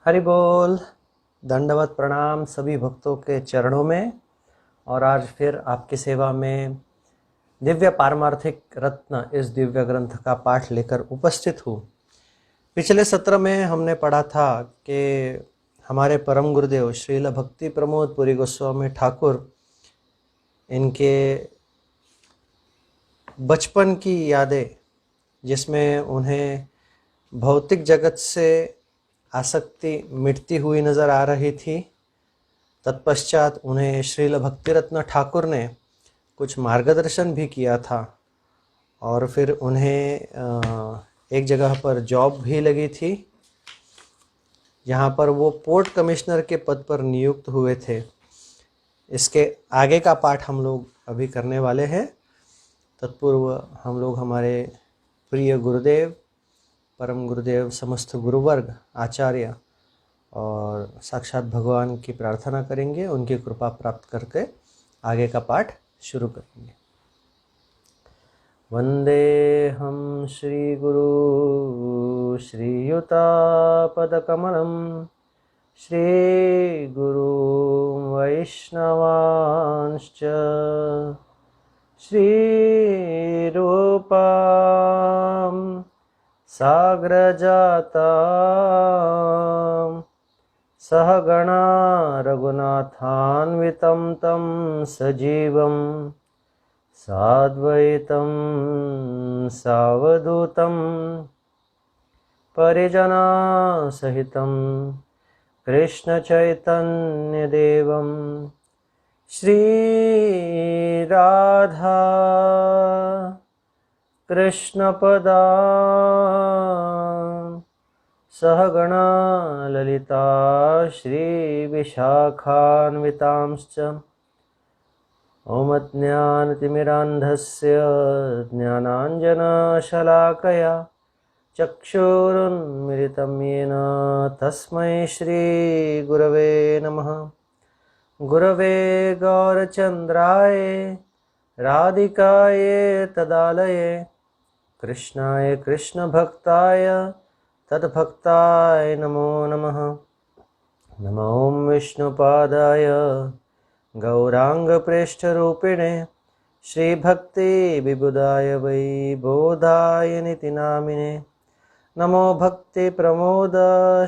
हरि बोल। दंडवत प्रणाम सभी भक्तों के चरणों में। और आज फिर आपकी सेवा में दिव्य पारमार्थिक रत्न इस दिव्य ग्रंथ का पाठ लेकर उपस्थित हूँ। पिछले सत्र में हमने पढ़ा था कि हमारे परम गुरुदेव श्रील भक्ति प्रमोद पुरी गोस्वामी ठाकुर, इनके बचपन की यादें, जिसमें उन्हें भौतिक जगत से आसक्ति मिटती हुई नज़र आ रही थी। तत्पश्चात उन्हें श्रील भक्तिरत्न ठाकुर ने कुछ मार्गदर्शन भी किया था और फिर उन्हें एक जगह पर जॉब भी लगी थी, जहाँ पर वो पोर्ट कमिश्नर के पद पर नियुक्त हुए थे। इसके आगे का पाठ हम लोग अभी करने वाले हैं। तत्पूर्व हम लोग हमारे प्रिय गुरुदेव, परम गुरुदेव, समस्त गुरुवर्ग, आचार्य और साक्षात भगवान की प्रार्थना करेंगे, उनकी कृपा प्राप्त करके आगे का पाठ शुरू करेंगे। वंदेहं श्री गुरु श्रीयुतापदकमलं श्री गुरु वैष्णवांश्च श्री रूपां साग्रजातां सहगणा रघुनाथान्वितं तं सजीवं साद्वैतं सावधूतं परिजनसहितं कृष्णचैतन्यदेवं श्री राधा कृष्णपदां सहगणा ललिता श्रीविशाखान्वितांश्च ॐ अज्ञानतिमिरान्धस्य ज्ञानाञ्जनशलाकया चक्षुरुन्मिलितं येन तस्मै श्रीगुरवे नमः। गुरवे गौरचन्द्राय राधिकाये तदालये कृष्णाय कृष्णभक्ताय तद्भक्ताय नमो नमः। नमो विष्णुपादाय गौराङ्गप्रेष्ठरूपिणे श्रीभक्तिविबुधाय वै बोधाय नितिनामिने। नमो भक्तिप्रमोद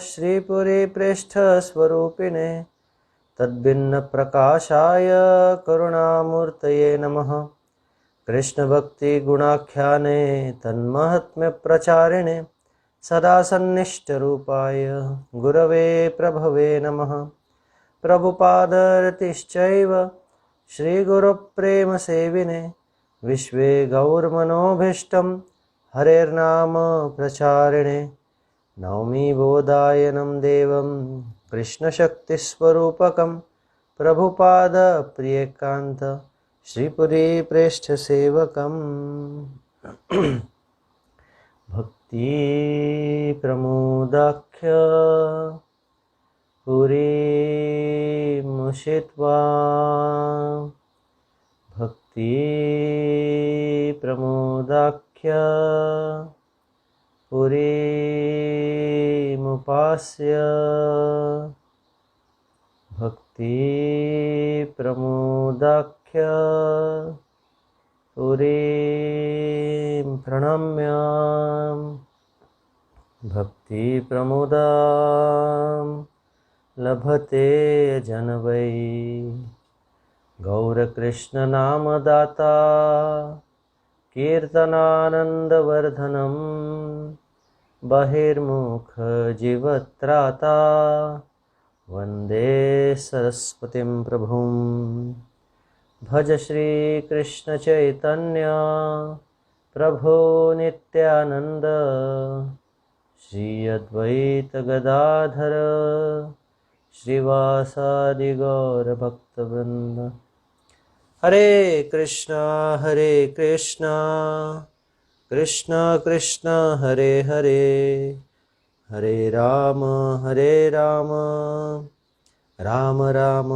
श्रीपुरीप्रेष्ठस्वरूपिणे तद्भिन्नप्रकाशाय करुणामूर्तये नमः। कृष्णभक्तिगुणाख्याने तन्महात्म्यप्रचारिणे सदा सन्निष्टरूपाय गुरवे प्रभवे नमः। प्रभुपादरतिश्चैव श्रीगुरुप्रेमसेविने विश्वे गौरमनोभीष्टं हरेर्नाम प्रचारिणे। नौमि बोधायनं देवं कृष्णशक्तिस्वरूपकं प्रभुपादप्रियकान्त श्रीपुरीप्रेष्ठसेवकम्। भक्तिप्रमोदाख्य पुरीमुषित्वा भक्तिप्रमोदाख्य पुरीमुपास्य भक्तिप्रमोदाख्य पुरीं प्रणम्य भक्तिप्रमोदां लभते जन वै। गौरकृष्णनामदाता कीर्तनानन्दवर्धनं बहिर्मुखजीवत्राता वन्दे सरस्वतीं प्रभुं। भज श्रीकृष्णचैतन्य प्रभो नित्यानन्द श्री अद्वैत गदाधर श्रीवासादि गौरभक्तवृंद। हरे कृष्णा कृष्ण कृष्ण हरे हरे, हरे राम राम राम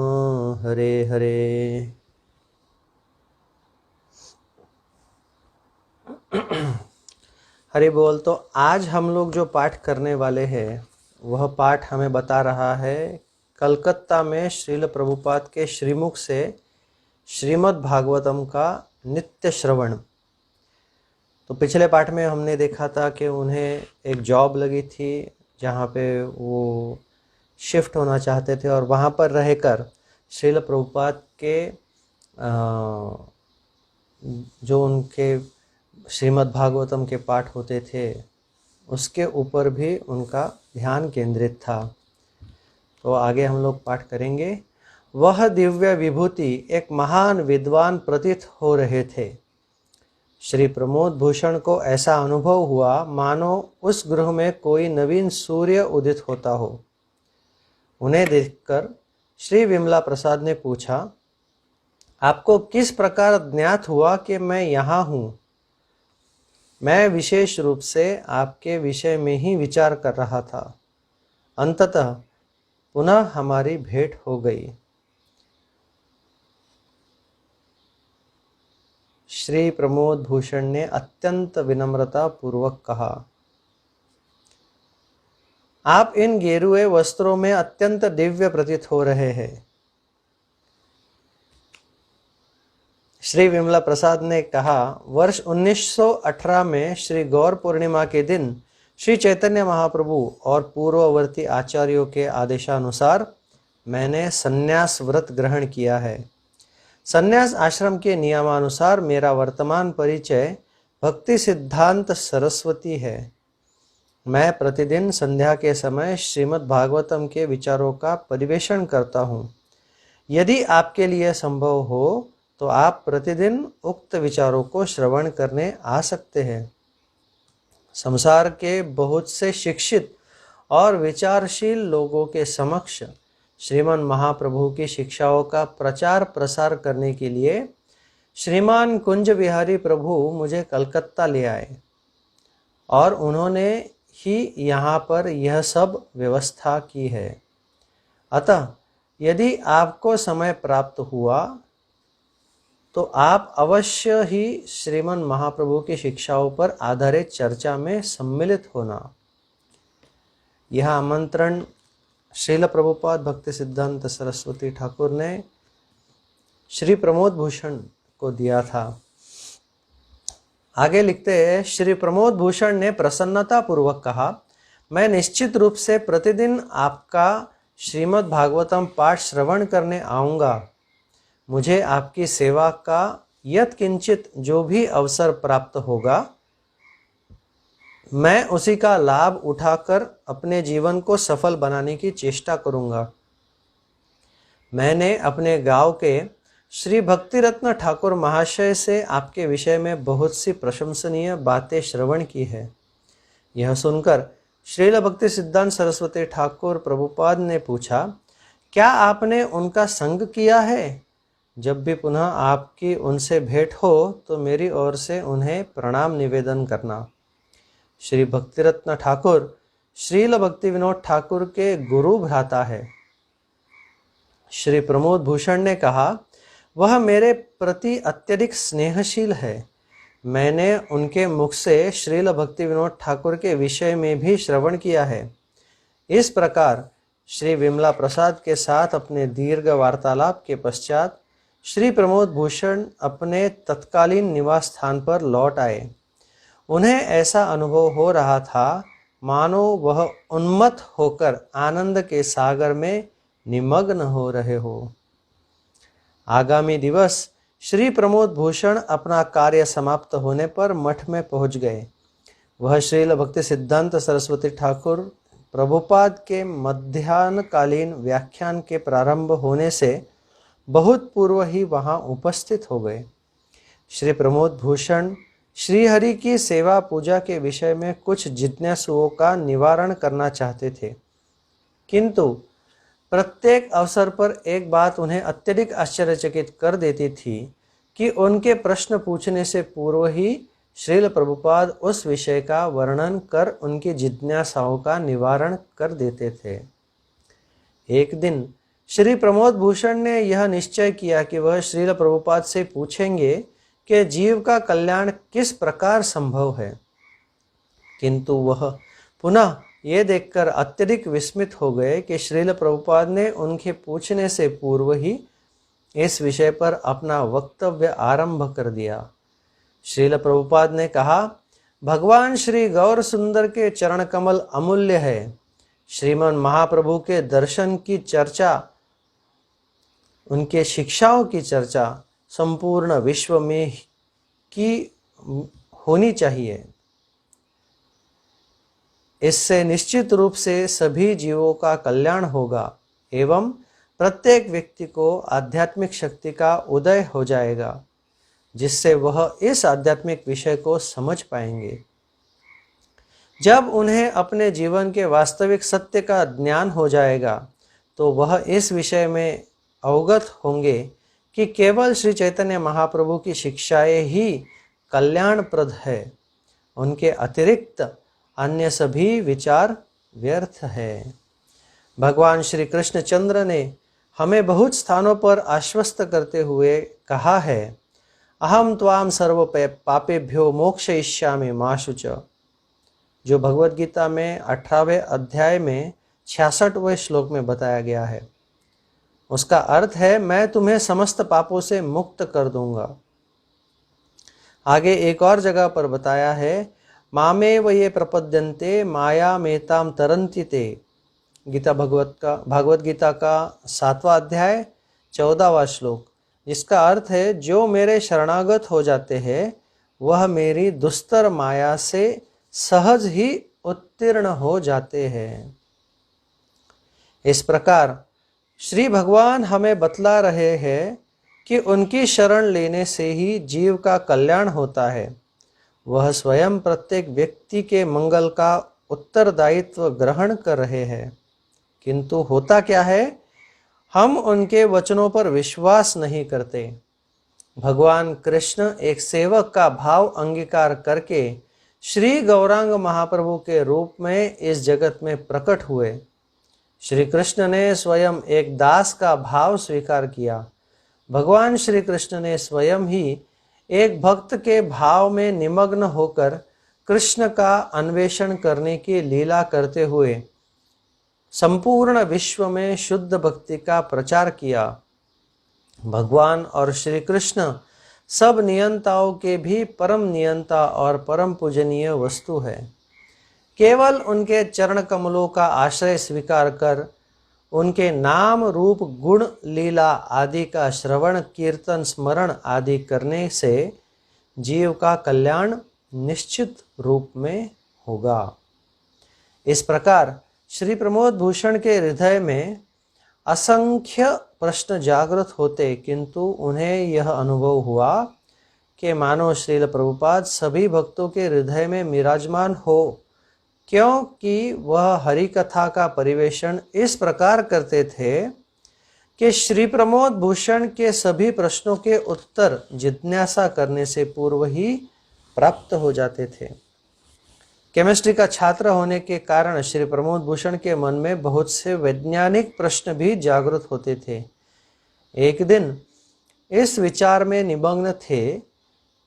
हरे हरे। हरि बोल। तो आज हम लोग जो पाठ करने वाले हैं वह पाठ हमें बता रहा है कलकत्ता में श्रील प्रभुपाद के श्रीमुख से श्रीमद् भागवतम का नित्य श्रवण। तो पिछले पाठ में हमने देखा था कि उन्हें एक जॉब लगी थी जहाँ पे वो शिफ्ट होना चाहते थे और वहाँ पर रहकर श्रील प्रभुपाद के जो उनके श्रीमद् भागवतम के पाठ होते थे उसके ऊपर भी उनका ध्यान केंद्रित था। तो आगे हम लोग पाठ करेंगे। वह दिव्य विभूति एक महान विद्वान प्रतीत हो रहे थे। श्री प्रमोद भूषण को ऐसा अनुभव हुआ मानो उस गृह में कोई नवीन सूर्य उदित होता हो। उन्हें देखकर श्री विमला प्रसाद ने पूछा, आपको किस प्रकार ज्ञात हुआ कि मैं यहाँ हूँ? मैं विशेष रूप से आपके विषय में ही विचार कर रहा था। अंततः पुनः हमारी भेंट हो गई। श्री प्रमोद भूषण ने अत्यंत विनम्रता पूर्वक कहा, आप इन गेरुए वस्त्रों में अत्यंत दिव्य प्रतीत हो रहे हैं। श्री विमला प्रसाद ने कहा, वर्ष 1918 में श्री गौर पूर्णिमा के दिन श्री चैतन्य महाप्रभु और पूर्ववर्ती आचार्यों के आदेशानुसार मैंने संन्यास व्रत ग्रहण किया है। संन्यास आश्रम के नियमानुसार मेरा वर्तमान परिचय भक्ति सिद्धांत सरस्वती है। मैं प्रतिदिन संध्या के समय श्रीमद् भागवतम के विचारों का परिवेषण करता हूँ। यदि आपके लिए संभव हो तो आप प्रतिदिन उक्त विचारों को श्रवण करने आ सकते हैं। संसार के बहुत से शिक्षित और विचारशील लोगों के समक्ष श्रीमान महाप्रभु की शिक्षाओं का प्रचार प्रसार करने के लिए श्रीमान कुंज बिहारी प्रभु मुझे कलकत्ता ले आए और उन्होंने ही यहाँ पर यह सब व्यवस्था की है। अतः यदि आपको समय प्राप्त हुआ तो आप अवश्य ही श्रीमन महाप्रभु की शिक्षाओं पर आधारित चर्चा में सम्मिलित होना। यह आमंत्रण श्रील प्रभुपाद भक्ति सिद्धांत सरस्वती ठाकुर ने श्री प्रमोद भूषण को दिया था। आगे लिखते हैं, श्री प्रमोद भूषण ने प्रसन्नता पूर्वक कहा, मैं निश्चित रूप से प्रतिदिन आपका श्रीमद् भागवतम पाठ श्रवण करने आऊँगा। मुझे आपकी सेवा का यत्किंचित जो भी अवसर प्राप्त होगा मैं उसी का लाभ उठाकर अपने जीवन को सफल बनाने की चेष्टा करूंगा। मैंने अपने गांव के श्री भक्ति रत्न ठाकुर महाशय से आपके विषय में बहुत सी प्रशंसनीय बातें श्रवण की है। यह सुनकर श्रील भक्ति सिद्धांत सरस्वती ठाकुर प्रभुपाद ने पूछा, क्या आपने उनका संग किया है? जब भी पुनः आपकी उनसे भेंट हो तो मेरी ओर से उन्हें प्रणाम निवेदन करना। श्री भक्तिरत्न ठाकुर श्रील भक्ति विनोद ठाकुर के गुरु भ्राता है। श्री प्रमोद भूषण ने कहा, वह मेरे प्रति अत्यधिक स्नेहशील है। मैंने उनके मुख से श्रील भक्ति विनोद ठाकुर के विषय में भी श्रवण किया है। इस प्रकार श्री विमला प्रसाद के साथ अपने दीर्घ वार्तालाप के पश्चात श्री प्रमोद भूषण अपने तत्कालीन निवास स्थान पर लौट आए। उन्हें ऐसा अनुभव हो रहा था मानो वह उन्मत्त होकर आनंद के सागर में निमग्न हो रहे हो। आगामी दिवस श्री प्रमोद भूषण अपना कार्य समाप्त होने पर मठ में पहुंच गए। वह श्रील भक्ति सिद्धांत सरस्वती ठाकुर प्रभुपाद के मध्याह्नकालीन व्याख्यान के प्रारंभ होने से बहुत पूर्व ही वहां उपस्थित हो गए। श्री प्रमोद भूषण श्रीहरि की सेवा पूजा के विषय में कुछ जिज्ञासुओं का निवारण करना चाहते थे, किंतु प्रत्येक अवसर पर एक बात उन्हें अत्यधिक आश्चर्यचकित कर देती थी कि उनके प्रश्न पूछने से पूर्व ही श्रील प्रभुपाद उस विषय का वर्णन कर उनकी जिज्ञासाओं का निवारण कर देते थे। एक दिन श्री प्रमोद भूषण ने यह निश्चय किया कि वह श्रील प्रभुपाद से पूछेंगे कि जीव का कल्याण किस प्रकार संभव है, किंतु वह पुनः ये देखकर अत्यधिक विस्मित हो गए कि श्रील प्रभुपाद ने उनके पूछने से पूर्व ही इस विषय पर अपना वक्तव्य आरंभ कर दिया। श्रील प्रभुपाद ने कहा, भगवान श्री गौर सुंदर के चरण कमल अमूल्य है। श्रीमन महाप्रभु के दर्शन की चर्चा, उनके शिक्षाओं की चर्चा संपूर्ण विश्व में की होनी चाहिए। इससे निश्चित रूप से सभी जीवों का कल्याण होगा एवं प्रत्येक व्यक्ति को आध्यात्मिक शक्ति का उदय हो जाएगा, जिससे वह इस आध्यात्मिक विषय को समझ पाएंगे। जब उन्हें अपने जीवन के वास्तविक सत्य का ज्ञान हो जाएगा तो वह इस विषय में अवगत होंगे कि केवल श्री चैतन्य महाप्रभु की शिक्षाएं ही कल्याणप्रद है। उनके अतिरिक्त अन्य सभी विचार व्यर्थ है। भगवान श्री कृष्णचंद्र ने हमें बहुत स्थानों पर आश्वस्त करते हुए कहा है, अहम त्वाम सर्व पापेभ्यो मोक्षयिष्यामि मा शुच, जो भगवत गीता में 18वें अध्याय में 66वें श्लोक में बताया गया है। उसका अर्थ है, मैं तुम्हें समस्त पापों से मुक्त कर दूंगा। आगे एक और जगह पर बताया है, मामेव ये प्रपद्यन्ते माया मेताम तरन्ति ते। भागवत गीता का 7वां अध्याय 14वां श्लोक, जिसका अर्थ है, जो मेरे शरणागत हो जाते हैं वह मेरी दुस्तर माया से सहज ही उत्तीर्ण हो जाते हैं। इस प्रकार श्री भगवान हमें बतला रहे हैं कि उनकी शरण लेने से ही जीव का कल्याण होता है। वह स्वयं प्रत्येक व्यक्ति के मंगल का उत्तरदायित्व ग्रहण कर रहे हैं, किंतु होता क्या है, हम उनके वचनों पर विश्वास नहीं करते। भगवान कृष्ण एक सेवक का भाव अंगीकार करके श्री गौरांग महाप्रभु के रूप में इस जगत में प्रकट हुए। श्री कृष्ण ने स्वयं एक दास का भाव स्वीकार किया। भगवान श्री कृष्ण ने स्वयं ही एक भक्त के भाव में निमग्न होकर कृष्ण का अन्वेषण करने की लीला करते हुए संपूर्ण विश्व में शुद्ध भक्ति का प्रचार किया। भगवान और श्री कृष्ण सब नियंताओं के भी परम नियंता और परम पूजनीय वस्तु है। केवल उनके चरण कमलों का आश्रय स्वीकार कर उनके नाम रूप गुण लीला आदि का श्रवण कीर्तन स्मरण आदि करने से जीव का कल्याण निश्चित रूप में होगा। इस प्रकार श्री प्रमोद भूषण के हृदय में असंख्य प्रश्न जागृत होते, किंतु उन्हें यह अनुभव हुआ कि मानो श्रील प्रभुपाद सभी भक्तों के हृदय में विराजमान हो, क्योंकि वह हरि कथा का परिवेषण इस प्रकार करते थे कि श्री प्रमोद भूषण के सभी प्रश्नों के उत्तर जिज्ञासा करने से पूर्व ही प्राप्त हो जाते थे। केमिस्ट्री का छात्र होने के कारण श्री प्रमोद भूषण के मन में बहुत से वैज्ञानिक प्रश्न भी जागृत होते थे। एक दिन इस विचार में निमग्न थे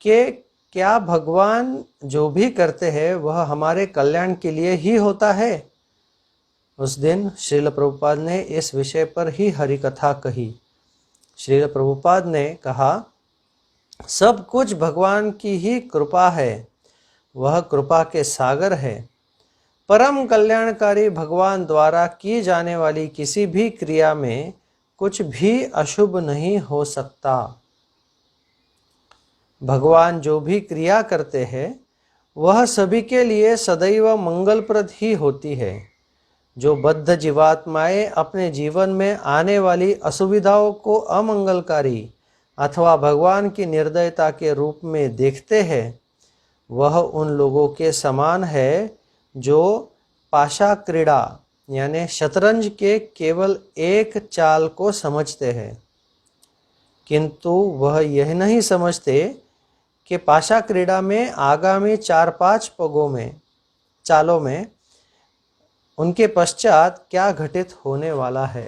कि क्या भगवान जो भी करते हैं वह हमारे कल्याण के लिए ही होता है। उस दिन श्रील प्रभुपाद ने इस विषय पर ही हरि कथा कही। श्रील प्रभुपाद ने कहा, सब कुछ भगवान की ही कृपा है, वह कृपा के सागर है। परम कल्याणकारी भगवान द्वारा की जाने वाली किसी भी क्रिया में कुछ भी अशुभ नहीं हो सकता। भगवान जो भी क्रिया करते हैं वह सभी के लिए सदैव मंगलप्रद ही होती है। जो बद्ध जीवात्माएं अपने जीवन में आने वाली असुविधाओं को अमंगलकारी अथवा भगवान की निर्दयता के रूप में देखते हैं, वह उन लोगों के समान है जो पाशा क्रीड़ा यानी शतरंज के केवल एक चाल को समझते हैं, किंतु वह यह नहीं समझते कि पाशा क्रीड़ा में आगामी 4-5 चालों में उनके पश्चात क्या घटित होने वाला है।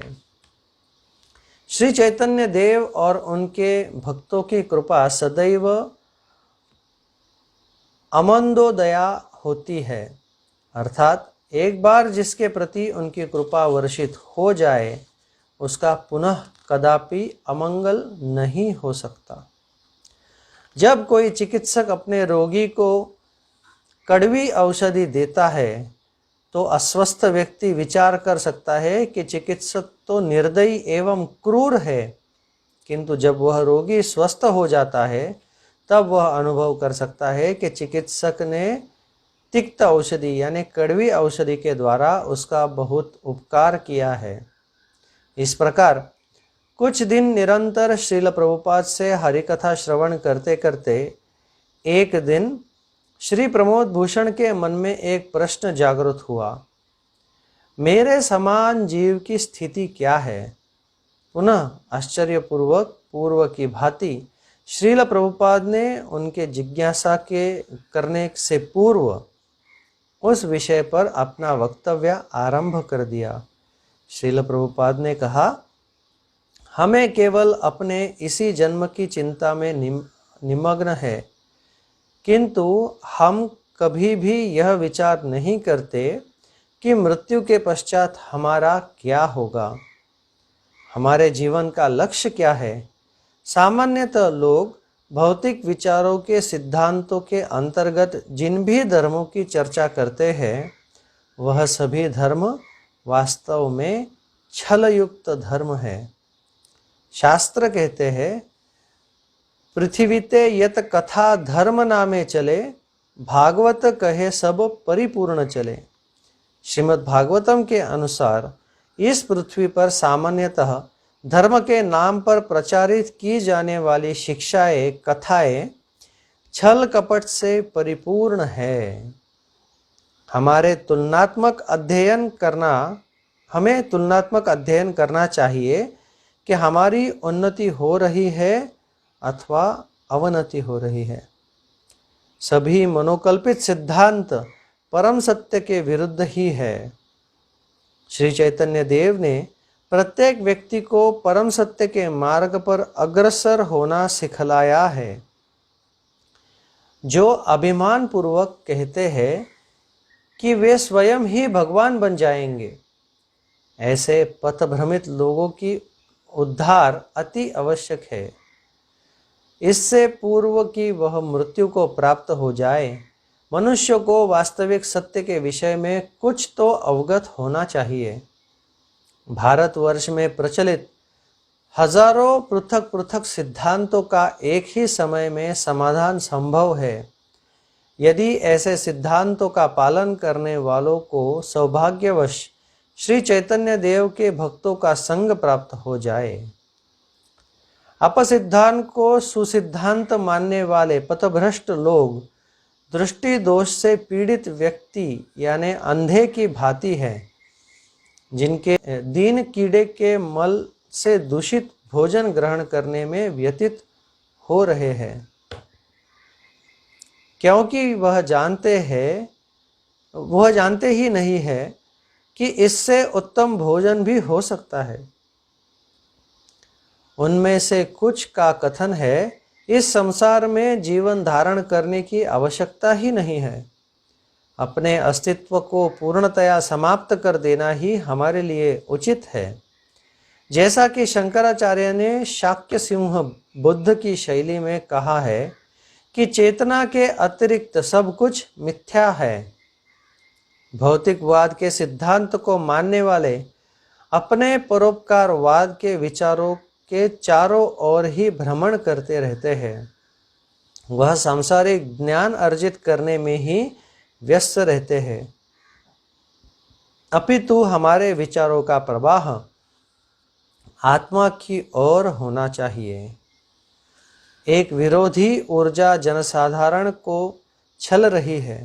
श्री चैतन्य देव और उनके भक्तों की कृपा सदैव अमंदोदया होती है, अर्थात एक बार जिसके प्रति उनकी कृपा वर्षित हो जाए उसका पुनः कदापि अमंगल नहीं हो सकता। जब कोई चिकित्सक अपने रोगी को कड़वी औषधि देता है तो अस्वस्थ व्यक्ति विचार कर सकता है कि चिकित्सक तो निर्दयी एवं क्रूर है, किंतु जब वह रोगी स्वस्थ हो जाता है तब वह अनुभव कर सकता है कि चिकित्सक ने तिक्त औषधि यानी कड़वी औषधि के द्वारा उसका बहुत उपकार किया है। इस प्रकार कुछ दिन निरंतर श्रील प्रभुपाद से हरिकथा श्रवण करते करते एक दिन श्री प्रमोद भूषण के मन में एक प्रश्न जागृत हुआ, मेरे समान जीव की स्थिति क्या है? पुनः आश्चर्यपूर्वक पूर्व की भांति श्रील प्रभुपाद ने उनके जिज्ञासा के करने से पूर्व उस विषय पर अपना वक्तव्य आरंभ कर दिया। श्रील प्रभुपाद ने कहा, हमें केवल अपने इसी जन्म की चिंता में निमग्न है, किंतु हम कभी भी यह विचार नहीं करते कि मृत्यु के पश्चात हमारा क्या होगा, हमारे जीवन का लक्ष्य क्या है। सामान्यतः लोग भौतिक विचारों के सिद्धांतों के अंतर्गत जिन भी धर्मों की चर्चा करते हैं वह सभी धर्म वास्तव में छलयुक्त धर्म है। शास्त्र कहते हैं, पृथ्वीते यत कथा धर्म नामे चले, भागवत कहे सब परिपूर्ण चले। श्रीमद् भागवतम के अनुसार इस पृथ्वी पर सामान्यतः धर्म के नाम पर प्रचारित की जाने वाली शिक्षाएं, कथाएं छल कपट से परिपूर्ण है। हमें तुलनात्मक अध्ययन करना चाहिए कि हमारी उन्नति हो रही है अथवा अवनति हो रही है। सभी मनोकल्पित सिद्धांत परम सत्य के विरुद्ध ही है। श्री चैतन्य देव ने प्रत्येक व्यक्ति को परम सत्य के मार्ग पर अग्रसर होना सिखलाया है। जो अभिमान पूर्वक कहते हैं कि वे स्वयं ही भगवान बन जाएंगे, ऐसे पथभ्रमित लोगों की उद्धार अति आवश्यक है। इससे पूर्व कि वह मृत्यु को प्राप्त हो जाए, मनुष्य को वास्तविक सत्य के विषय में कुछ तो अवगत होना चाहिए। भारतवर्ष में प्रचलित हजारों पृथक पृथक सिद्धांतों का एक ही समय में समाधान संभव है, यदि ऐसे सिद्धांतों का पालन करने वालों को सौभाग्यवश श्री चैतन्य देव के भक्तों का संग प्राप्त हो जाए। अपसिद्धांत को सुसिद्धांत मानने वाले पथभ्रष्ट लोग दृष्टि दोष से पीड़ित व्यक्ति यानी अंधे की भांति है, जिनके दीन कीड़े के मल से दूषित भोजन ग्रहण करने में व्यतीत हो रहे हैं, क्योंकि वह जानते ही नहीं है कि इससे उत्तम भोजन भी हो सकता है। उनमें से कुछ का कथन है, इस संसार में जीवन धारण करने की आवश्यकता ही नहीं है, अपने अस्तित्व को पूर्णतया समाप्त कर देना ही हमारे लिए उचित है। जैसा कि शंकराचार्य ने शाक्य सिंह बुद्ध की शैली में कहा है कि चेतना के अतिरिक्त सब कुछ मिथ्या है। भौतिकवाद के सिद्धांत को मानने वाले अपने परोपकारवाद के विचारों के चारों ओर ही भ्रमण करते रहते हैं। वह सांसारिक ज्ञान अर्जित करने में ही व्यस्त रहते हैं, अपितु हमारे विचारों का प्रवाह आत्मा की ओर होना चाहिए। एक विरोधी ऊर्जा जनसाधारण को छल रही है।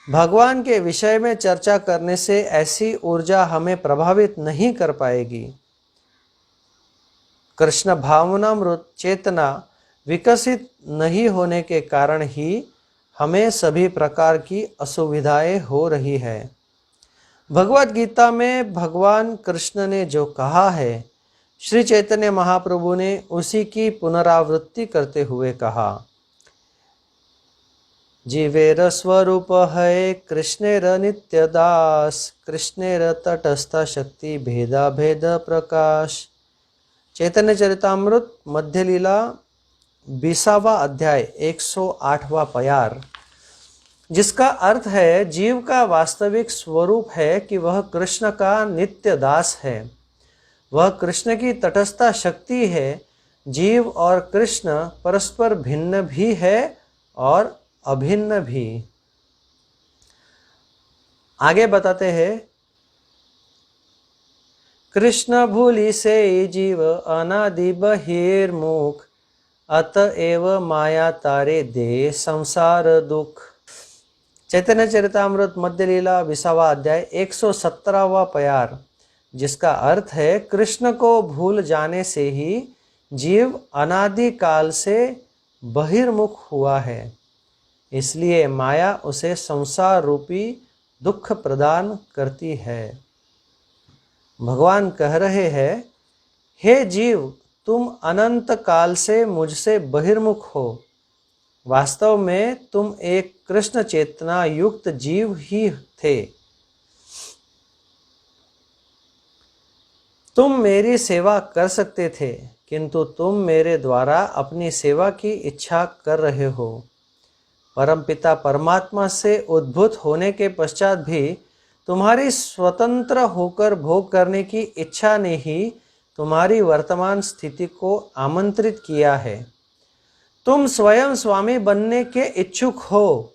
भगवान के विषय में चर्चा करने से ऐसी ऊर्जा हमें प्रभावित नहीं कर पाएगी। कृष्ण भावनामृत चेतना विकसित नहीं होने के कारण ही हमें सभी प्रकार की असुविधाएं हो रही है। भगवत गीता में भगवान कृष्ण ने जो कहा है, श्री चैतन्य महाप्रभु ने उसी की पुनरावृत्ति करते हुए कहा, जीवेर स्वरूप है कृष्णेर नित्य दास, कृष्णेर तटस्थ शक्ति भेदा भेद प्रकाश। चैतन्य चरितामृत मध्य लीला 20वां अध्याय 108वां प्यार, जिसका अर्थ है जीव का वास्तविक स्वरूप है कि वह कृष्ण का नित्य दास है, वह कृष्ण की तटस्थ शक्ति है। जीव और कृष्ण परस्पर भिन्न भी है और अभिन्न भी। आगे बताते हैं, कृष्ण भूलि से जीव अनादि बहिर्मुख, अतएव माया तारे दे संसार दुख। चैतन्य चरितामृत मध्य लीला 20वां अध्याय 117वां प्यार, जिसका अर्थ है कृष्ण को भूल जाने से ही जीव अनादि काल से बहिर्मुख हुआ है, इसलिए माया उसे संसार रूपी दुख प्रदान करती है। भगवान कह रहे हैं, हे जीव, तुम अनंत काल से मुझसे बहिर्मुख हो। वास्तव में तुम एक कृष्ण चेतना युक्त जीव ही थे। तुम मेरी सेवा कर सकते थे, किंतु तुम मेरे द्वारा अपनी सेवा की इच्छा कर रहे हो। परमपिता परमात्मा से उद्भूत होने के पश्चात भी तुम्हारी स्वतंत्र होकर भोग करने की इच्छा ने ही तुम्हारी वर्तमान स्थिति को आमंत्रित किया है। तुम स्वयं स्वामी बनने के इच्छुक हो,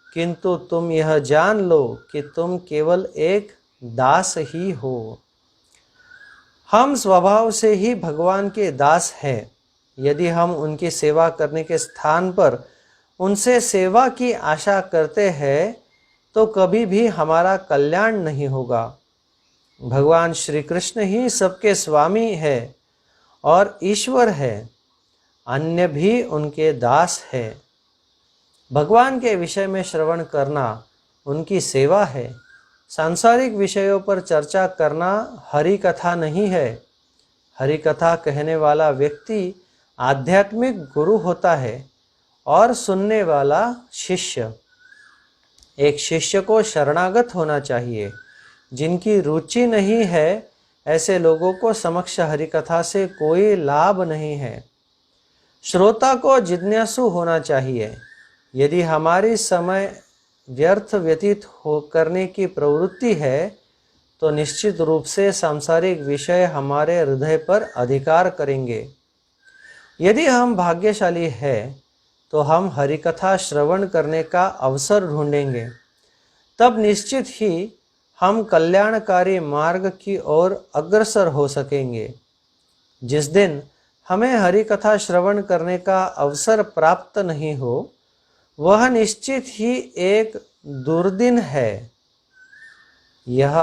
किंतु तुम यह जान लो कि तुम केवल एक दास ही हो। हम स्वभाव से ही भगवान के दास हैं। यदि हम उनकी सेवा करने के स्थान पर उनसे सेवा की आशा करते हैं तो कभी भी हमारा कल्याण नहीं होगा। भगवान श्री कृष्ण ही सबके स्वामी है और ईश्वर है, अन्य भी उनके दास है। भगवान के विषय में श्रवण करना उनकी सेवा है। सांसारिक विषयों पर चर्चा करना हरि कथा नहीं है। हरि कथा कहने वाला व्यक्ति आध्यात्मिक गुरु होता है और सुनने वाला शिष्य। एक शिष्य को शरणागत होना चाहिए। जिनकी रुचि नहीं है, ऐसे लोगों को समक्ष हरि कथा से कोई लाभ नहीं है। श्रोता को जिज्ञासु होना चाहिए। यदि हमारी समय व्यर्थ व्यतीत करने की प्रवृत्ति है तो निश्चित रूप से सांसारिक विषय हमारे हृदय पर अधिकार करेंगे। यदि हम भाग्यशाली हैं तो हम हरिकथा श्रवण करने का अवसर ढूंढेंगे। तब निश्चित ही हम कल्याणकारी मार्ग की ओर अग्रसर हो सकेंगे। जिस दिन हमें हरि कथा श्रवण करने का अवसर प्राप्त नहीं हो, वह निश्चित ही एक दुर्दिन है। यह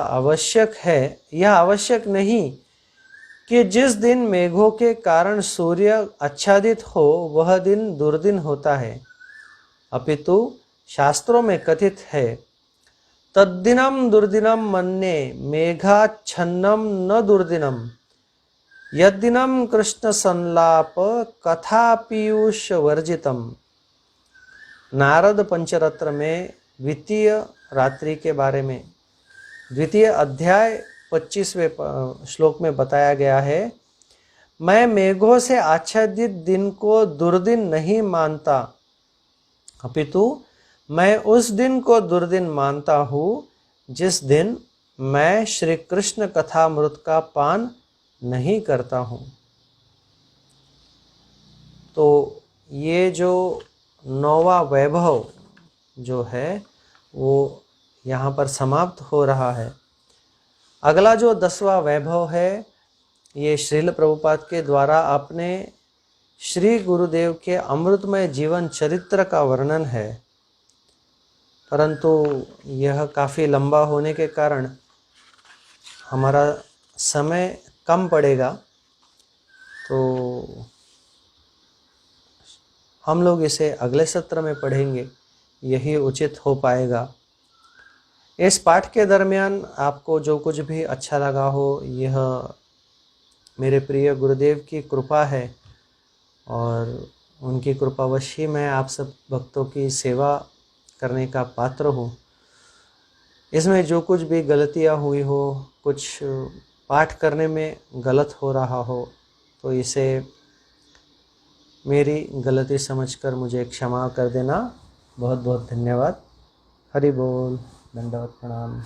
आवश्यक नहीं कि जिस दिन मेघों के कारण सूर्य आच्छादित हो वह दिन दुर्दिन होता है, अपितु शास्त्रों में कथित है, तद्दिनम दुर्दिनम मन्ये मेघाच्छन्नम न दुर्दिनम, यद्दिनम कृष्ण संलाप कथा पीयूष वर्जितम। नारद पंचरत्न में द्वितीय रात्रि के बारे में द्वितीय अध्याय 25वें श्लोक में बताया गया है, मैं मेघों से आच्छादित दिन को दुर्दिन नहीं मानता, अपितु मैं उस दिन को दुर्दिन मानता हूँ जिस दिन मैं श्री कृष्ण कथामृत का पान नहीं करता हूँ। तो ये जो 9वां वैभव जो है वो यहाँ पर समाप्त हो रहा है। अगला जो 10वां वैभव है ये श्रील प्रभुपाद के द्वारा अपने श्री गुरुदेव के अमृतमय जीवन चरित्र का वर्णन है, परंतु यह काफ़ी लंबा होने के कारण हमारा समय कम पड़ेगा, तो हम लोग इसे अगले सत्र में पढ़ेंगे, यही उचित हो पाएगा। इस पाठ के दरमियान आपको जो कुछ भी अच्छा लगा हो, यह मेरे प्रिय गुरुदेव की कृपा है और उनकी कृपावश ही मैं आप सब भक्तों की सेवा करने का पात्र हूँ। इसमें जो कुछ भी गलतियाँ हुई हो, कुछ पाठ करने में गलत हो रहा हो, तो इसे मेरी गलती समझकर मुझे क्षमा कर देना। बहुत बहुत धन्यवाद। हरि बोल। दंडवत प्रणाम।